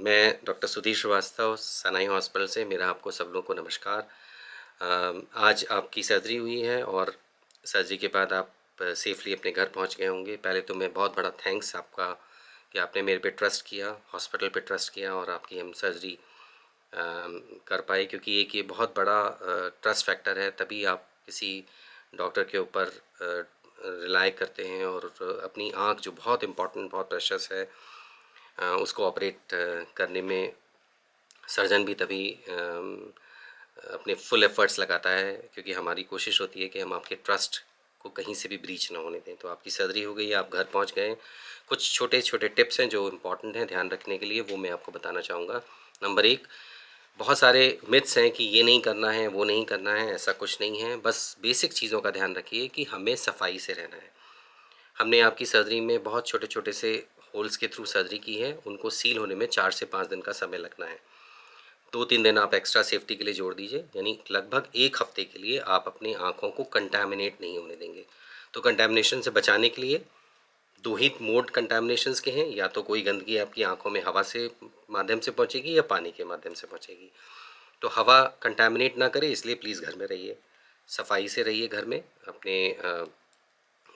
मैं डॉक्टर सुधीर श्रीवास्तव सनाई हॉस्पिटल से मेरा आपको सब लोगों को नमस्कार। आज आपकी सर्जरी हुई है और सर्जरी के बाद आप सेफ़ली अपने घर पहुंच गए होंगे। पहले तो मैं बहुत बड़ा थैंक्स आपका कि आपने मेरे पे ट्रस्ट किया, हॉस्पिटल पे ट्रस्ट किया और आपकी हम सर्जरी कर पाए, क्योंकि एक ये बहुत बड़ा ट्रस्ट फैक्टर है। तभी आप किसी डॉक्टर के ऊपर रिलाय करते हैं और अपनी आँख जो बहुत इम्पोर्टेंट, बहुत प्रेशियस है, उसको ऑपरेट करने में सर्जन भी तभी अपने फुल एफ़र्ट्स लगाता है, क्योंकि हमारी कोशिश होती है कि हम आपके ट्रस्ट को कहीं से भी ब्रीच ना होने दें। तो आपकी सर्जरी हो गई, आप घर पहुंच गए। कुछ छोटे-छोटे टिप्स हैं जो इम्पोर्टेंट हैं ध्यान रखने के लिए, वो मैं आपको बताना चाहूँगा। नंबर 1, बहुत सारे मिथ्स हैं कि ये नहीं करना है, वो नहीं करना है, ऐसा कुछ नहीं है। बस बेसिक चीज़ों का ध्यान रखिए कि हमें सफाई से रहना है। हमने आपकी सर्जरी में बहुत छोटे-छोटे से होल्स के थ्रू सर्जरी की है, उनको सील होने में 4 से 5 दिन का समय लगना है। 2-3 दिन आप एक्स्ट्रा सेफ्टी के लिए जोड़ दीजिए, यानी लगभग 1 हफ्ते के लिए आप अपनी आँखों को कंटैमिनेट नहीं होने देंगे। तो कंटैमिनेशन से बचाने के लिए 2 ही मोड कंटैमिनेशंस के हैं, या तो कोई गंदगी आपकी आँखों में हवा से माध्यम से पहुँचेगी या पानी के माध्यम से पहुँचेगी। तो हवा कंटैमिनेट ना करे, इसलिए प्लीज़ घर में रहिए, सफाई से रहिए घर में। अपने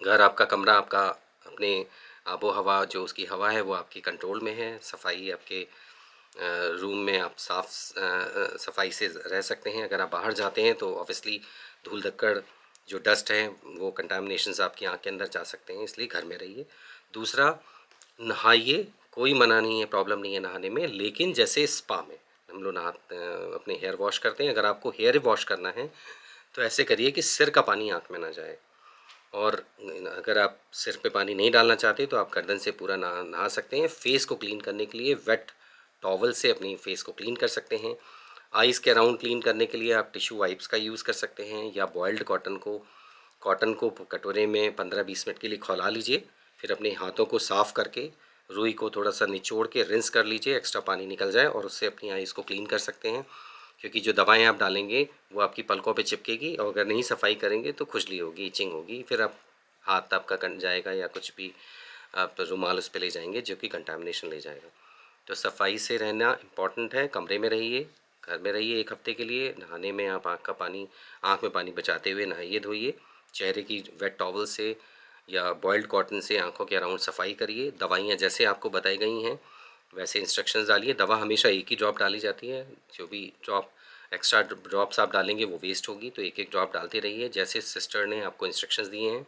घर, आपका कमरा, आपका अपने आबो-हवा जो उसकी हवा है वो आपकी कंट्रोल में है। सफाई आपके रूम में आप सफाई से रह सकते हैं। अगर आप बाहर जाते हैं तो ऑब्वियसली धूल-धक्कड़, जो डस्ट है, वो कंटामिनेशंस आपकी आँख के अंदर जा सकते हैं, इसलिए घर में रहिए। दूसरा, नहाइए, कोई मना नहीं है, प्रॉब्लम नहीं है नहाने में, लेकिन जैसे स्पा में हम लोग अपने हेयर वॉश करते हैं, अगर आपको हेयर वॉश करना है तो ऐसे करिए कि सिर का पानी आँख में ना जाए। और अगर आप सिर पे पानी नहीं डालना चाहते तो आप गर्दन से पूरा नहा नहा सकते हैं। फेस को क्लीन करने के लिए वेट टॉवल से अपनी फेस को क्लीन कर सकते हैं। आइज़ के अराउंड क्लीन करने के लिए आप टिश्यू वाइप्स का यूज़ कर सकते हैं, या बॉइल्ड कॉटन को कटोरे में 15-20 मिनट के लिए खौला लीजिए। फिर अपने हाथों को साफ़ करके रुई को थोड़ा सा निचोड़ के रिंस कर लीजिए, एक्स्ट्रा पानी निकल जाए, और उससे अपनी आइज़ को क्लीन कर सकते हैं। क्योंकि जो दवाएं आप डालेंगे वो आपकी पलकों पे चिपकेगी, और अगर नहीं सफाई करेंगे तो खुजली होगी, इचिंग होगी, फिर आप हाथ आपका कट जाएगा या कुछ भी आप रुमाल उस पे ले जाएंगे जो कि कंटामिनेशन ले जाएगा। तो सफाई से रहना इम्पॉर्टेंट है। कमरे में रहिए, घर में रहिए 1 हफ्ते के लिए। नहाने में आप आँख में पानी बचाते हुए नहाइए धोइए। चेहरे की वेट टॉवल से या बॉइल्ड कॉटन से आँखों के अराउंड सफाई करिए। दवाइयाँ जैसे आपको बताई गई हैं वैसे इंस्ट्रक्शंस डालिए। दवा हमेशा एक ही ड्रॉप डाली जाती है, जो भी ड्रॉप एक्स्ट्रा ड्रॉप्स आप डालेंगे वो वेस्ट होगी, तो एक एक ड्रॉप डालते रहिए जैसे सिस्टर ने आपको इंस्ट्रक्शंस दिए हैं।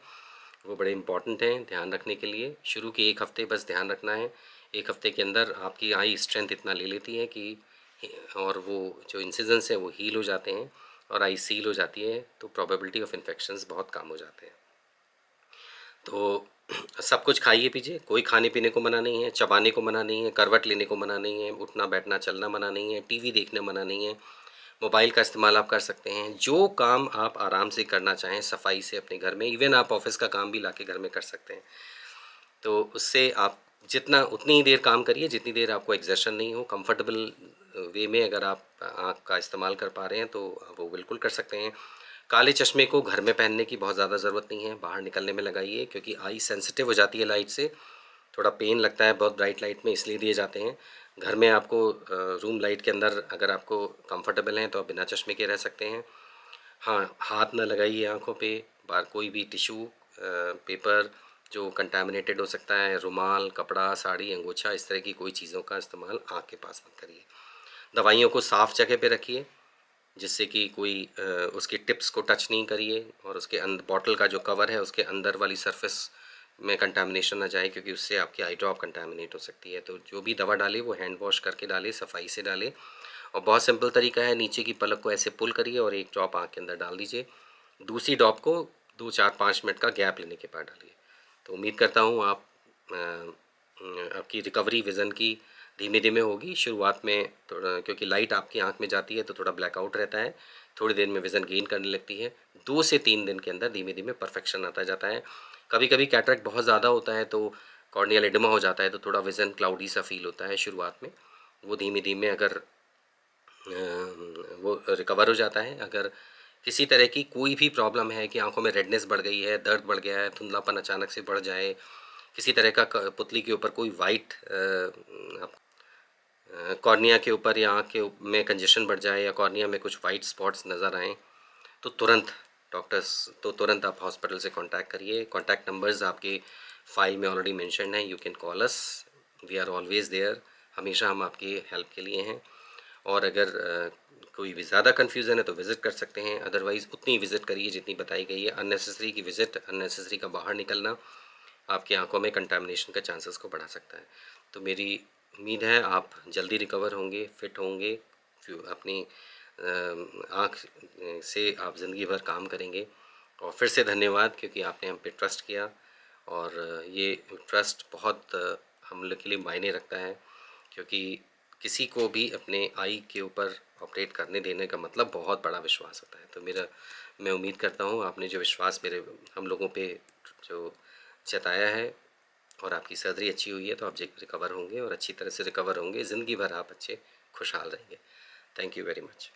वो बड़े इंपॉर्टेंट हैं ध्यान रखने के लिए। शुरू के 1 हफ्ते बस ध्यान रखना है। 1 हफ्ते के अंदर आपकी आई स्ट्रेंथ इतना ले लेती है कि और वो जो इंसिजन्स हैं वो हील हो जाते हैं और आई सील हो जाती है, तो प्रोबेबिलिटी ऑफ इन्फेक्शंस बहुत कम हो जाते हैं। तो सब कुछ खाइए पीजिए, कोई खाने पीने को मना नहीं है, चबाने को मना नहीं है, करवट लेने को मना नहीं है, उठना बैठना चलना मना नहीं है, टीवी देखना मना नहीं है, मोबाइल का इस्तेमाल आप कर सकते हैं। जो काम आप आराम से करना चाहें सफाई से अपने घर में, इवन आप ऑफिस का काम भी लाके घर में कर सकते हैं। तो उससे आप जितना उतनी ही देर काम करिए जितनी देर आपको एग्जर्शन नहीं हो। कंफर्टेबल वे में अगर आप आँख का इस्तेमाल कर पा रहे हैं तो वो बिल्कुल कर सकते हैं। काले चश्मे को घर में पहनने की बहुत ज़्यादा ज़रूरत नहीं है, बाहर निकलने में लगाइए, क्योंकि आई सेंसिटिव हो जाती है लाइट से। थोड़ा पेन लगता है बहुत ब्राइट लाइट में, इसलिए दिए जाते हैं। घर में आपको रूम लाइट के अंदर अगर आपको कंफर्टेबल हैं तो आप बिना चश्मे के रह सकते हैं। हाँ, हाथ ना लगाइए आँखों पे, बाहर कोई भी टिश्यू पेपर जो कंटामिनेटेड हो सकता है, रुमाल, कपड़ा, साड़ी, अंगोछा, इस तरह की कोई चीज़ों का इस्तेमाल आँख के पास मत करिए। दवाइयों को साफ़ जगह पे रखिए, जिससे कि कोई उसके टिप्स को टच नहीं करिए, और उसके बॉटल का जो कवर है उसके अंदर वाली सरफेस में कंटामिनेशन ना जाए, क्योंकि उससे आपकी आई ड्रॉप कंटामिनेट हो सकती है। तो जो भी दवा डालें वो हैंड वॉश करके डालें, सफाई से डालें। और बहुत सिंपल तरीका है, नीचे की पलक को ऐसे पुल करिए और एक ड्रॉप आँख के अंदर डाल दीजिए। दूसरी ड्रॉप को 2-4-5 मिनट का गैप लेने के बाद डालिए। तो उम्मीद करता हूँ आपकी रिकवरी विज़न की धीमे-धीमे होगी। शुरुआत में थोड़ा, क्योंकि लाइट आपकी आँख में जाती है तो थोड़ा ब्लैकआउट रहता है, थोड़ी देर में विज़न गेन करने लगती है। 2 से 3 दिन के अंदर धीमे-धीमे परफेक्शन आता जाता है। कभी-कभी कैटरेक्ट बहुत ज़्यादा होता है तो कॉर्नियल एडेमा हो जाता है, तो थोड़ा विज़न क्लाउडी सा फ़ील होता है शुरुआत में। वो धीमे-धीमे अगर वो रिकवर हो जाता है। अगर किसी तरह की कोई भी प्रॉब्लम है कि आँखों में रेडनेस बढ़ गई है, दर्द बढ़ गया है, धुंधलापन अचानक से बढ़ जाए, किसी तरह का पुतली के ऊपर कोई वाइट कॉर्निया के ऊपर या आँख के में कंजेशन बढ़ जाए या कॉर्निया में कुछ वाइट स्पॉट्स नज़र आएँ तो तुरंत आप हॉस्पिटल से कांटेक्ट करिए। कांटेक्ट नंबर्स आपकी फ़ाइल में ऑलरेडी मेंशन्ड हैं, you can call us, we are always there. हमेशा हम आपकी हेल्प के लिए हैं। और अगर कोई भी ज़्यादा कन्फ्यूज़न है तो विज़िट कर सकते हैं, अदरवाइज़ उतनी विज़िट करिए जितनी बताई गई है। अननेसेसरी की विज़िट, अननेसेसरी का बाहर निकलना आपकी आंखों में कंटामिनेशन का चांसेस को बढ़ा सकता है। तो मेरी उम्मीद है आप जल्दी रिकवर होंगे, फिट होंगे, अपनी आँख से आप ज़िंदगी भर काम करेंगे। और फिर से धन्यवाद क्योंकि आपने हम पे ट्रस्ट किया। और ये ट्रस्ट बहुत हम लोग के लिए मायने रखता है, क्योंकि किसी को भी अपने आई के ऊपर ऑपरेट करने देने का मतलब बहुत बड़ा विश्वास होता है। तो मैं उम्मीद करता हूँ आपने जो विश्वास मेरे हम लोगों पे जो जताया है और आपकी सर्जरी अच्छी हुई है तो आप रिकवर होंगे और अच्छी तरह से रिकवर होंगे, ज़िंदगी भर आप अच्छे खुशहाल रहेंगे। Thank you very much.